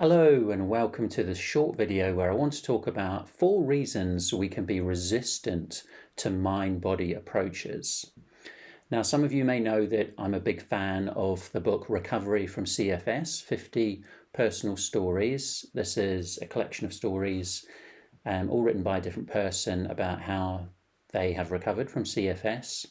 Hello and welcome to this short video where I want to talk about 4 reasons we can be resistant to mind-body approaches. Now, some of you may know that I'm a big fan of the book Recovery from CFS, 50 Personal Stories. This is a collection of stories all written by a different person about how they have recovered from CFS.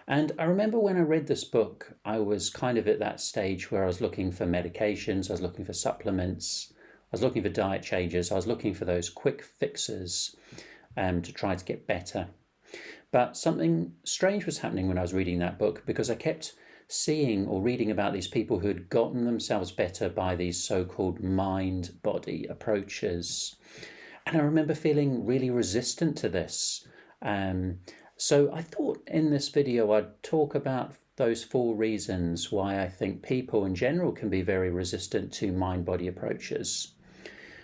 And I remember when I read this book, I was kind of at that stage where I was looking for medications, I was looking for supplements, I was looking for diet changes, I was looking for those quick fixes to try to get better. But something strange was happening when I was reading that book, because I kept seeing or reading about these people who had gotten themselves better by these so-called mind-body approaches. And I remember feeling really resistant to this. So I thought in this video I'd talk about those 4 reasons why I think people in general can be very resistant to mind-body approaches.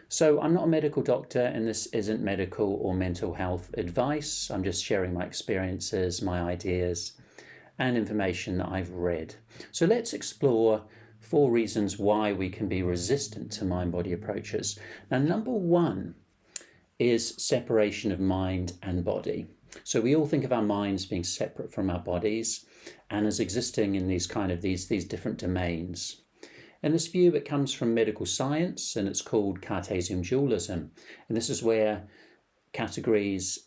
So I'm not a medical doctor, and this isn't medical or mental health advice. I'm just sharing my experiences, my ideas, and information that I've read. So let's explore 4 reasons why we can be resistant to mind-body approaches. Now, number 1 is separation of mind and body. So we all think of our minds being separate from our bodies and as existing in these different domains. In this view, it comes from medical science, and it's called Cartesian dualism. And this is where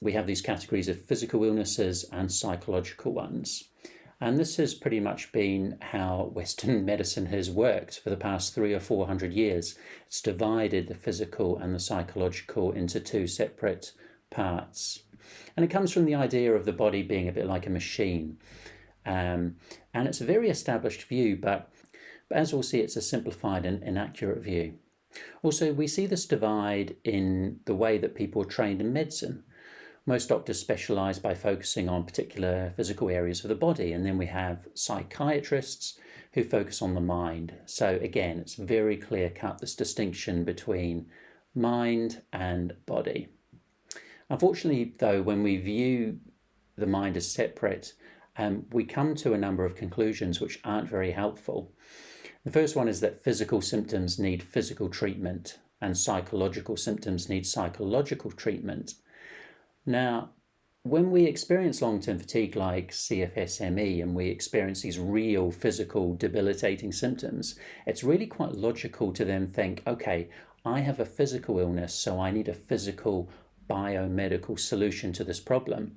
we have these categories of physical illnesses and psychological ones. And this has pretty much been how Western medicine has worked for the past 300 or 400 years. It's divided the physical and the psychological into 2 separate parts. And it comes from the idea of the body being a bit like a machine. And it's a very established view, but as we'll see, it's a simplified and inaccurate view. Also, we see this divide in the way that people are trained in medicine. Most doctors specialize by focusing on particular physical areas of the body, and then we have psychiatrists who focus on the mind. So again, it's very clear-cut, this distinction between mind and body. Unfortunately, though, when we view the mind as separate, we come to a number of conclusions which aren't very helpful. The first one is that physical symptoms need physical treatment and psychological symptoms need psychological treatment. Now, when we experience long-term fatigue like CFS-ME and we experience these real physical debilitating symptoms, it's really quite logical to then think, okay, I have a physical illness, so I need a physical biomedical solution to this problem.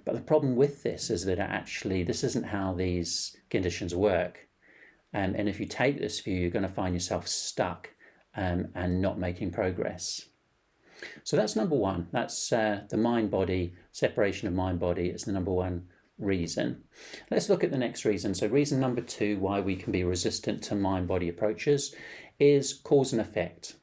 But the problem with this is that this isn't how these conditions work. And if you take this view, you're going to find yourself stuck and not making progress. So that's number 1. That's the mind-body, separation of mind-body is the number 1 reason. Let's look at the next reason. So reason number 2 why we can be resistant to mind-body approaches is cause and effect.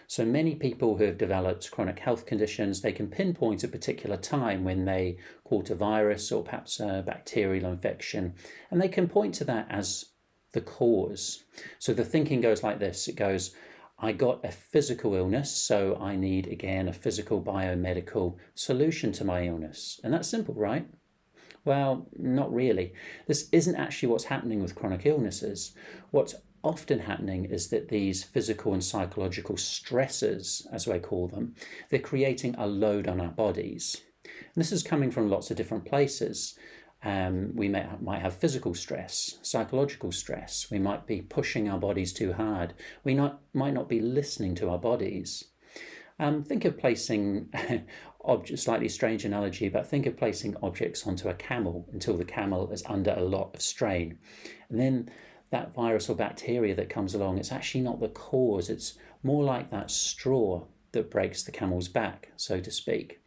So many people who have developed chronic health conditions, they can pinpoint a particular time when they caught a virus or perhaps a bacterial infection, and they can point to that as the cause. So the thinking goes like this. It goes, I got a physical illness, so I need, again, a physical biomedical solution to my illness. And that's simple, right? Well, not really. This isn't actually what's happening with chronic illnesses. What's often happening is that these physical and psychological stressors, as I call them, they're creating a load on our bodies. And this is coming from lots of different places. We might have physical stress, psychological stress. We might be pushing our bodies too hard. We might not be listening to our bodies. Think of placing slightly strange analogy, but think of placing objects onto a camel until the camel is under a lot of strain. And then that virus or bacteria that comes along, it's actually not the cause. It's more like that straw that breaks the camel's back, so to speak.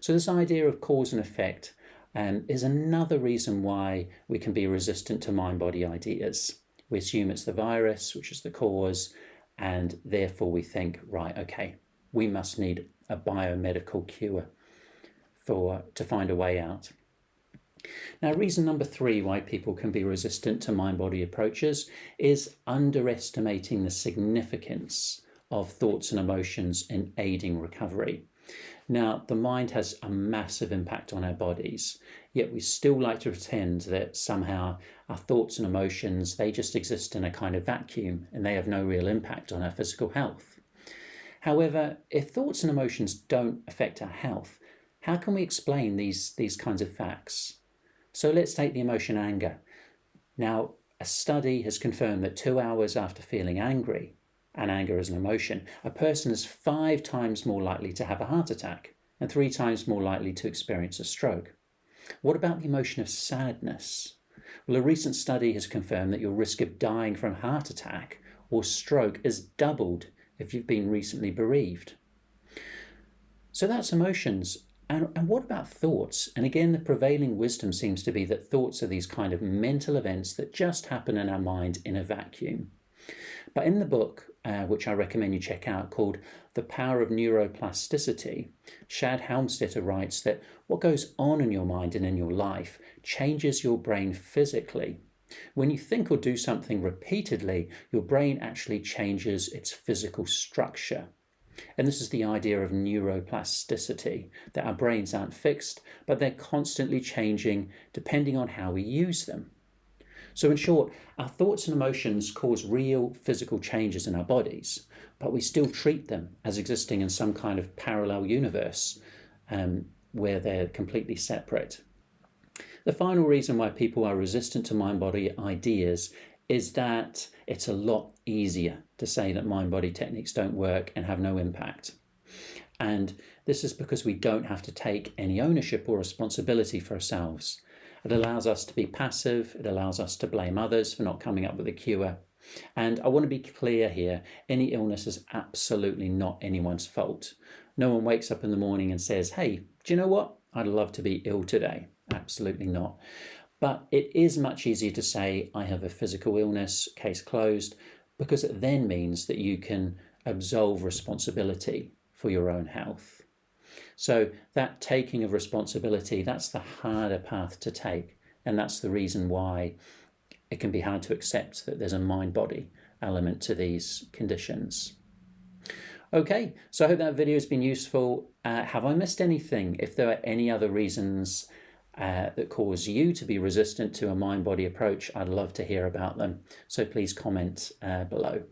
So this idea of cause and effect is another reason why we can be resistant to mind-body ideas. We assume it's the virus, which is the cause, and therefore we think, right, okay, we must need a biomedical cure to find a way out. Now, reason number 3 why people can be resistant to mind-body approaches is underestimating the significance of thoughts and emotions in aiding recovery. Now, the mind has a massive impact on our bodies, yet we still like to pretend that somehow our thoughts and emotions, they just exist in a kind of vacuum and they have no real impact on our physical health. However, if thoughts and emotions don't affect our health, how can we explain these kinds of facts? So let's take the emotion anger. Now, a study has confirmed that 2 hours after feeling angry, and anger is an emotion, a person is 5 times more likely to have a heart attack and 3 times more likely to experience a stroke. What about the emotion of sadness? Well, a recent study has confirmed that your risk of dying from a heart attack or stroke is doubled if you've been recently bereaved. So that's emotions. And what about thoughts? And again, the prevailing wisdom seems to be that thoughts are these kind of mental events that just happen in our mind in a vacuum. But in the book, which I recommend you check out, called The Power of Neuroplasticity, Shad Helmstetter writes that what goes on in your mind and in your life changes your brain physically. When you think or do something repeatedly, your brain actually changes its physical structure. And this is the idea of neuroplasticity, that our brains aren't fixed, but they're constantly changing depending on how we use them. So in short, our thoughts and emotions cause real physical changes in our bodies, but we still treat them as existing in some kind of parallel universe where they're completely separate. The final reason why people are resistant to mind-body ideas is that it's a lot easier to say that mind-body techniques don't work and have no impact. And this is because we don't have to take any ownership or responsibility for ourselves. It allows us to be passive, it allows us to blame others for not coming up with a cure. And I want to be clear here, any illness is absolutely not anyone's fault. No one wakes up in the morning and says, hey, do you know what? I'd love to be ill today. Absolutely not. But it is much easier to say, I have a physical illness, case closed, because it then means that you can absolve responsibility for your own health. So that taking of responsibility, that's the harder path to take. And that's the reason why it can be hard to accept that there's a mind-body element to these conditions. Okay, so I hope that video has been useful. Have I missed anything? If there are any other reasons that cause you to be resistant to a mind-body approach, I'd love to hear about them. So please comment below.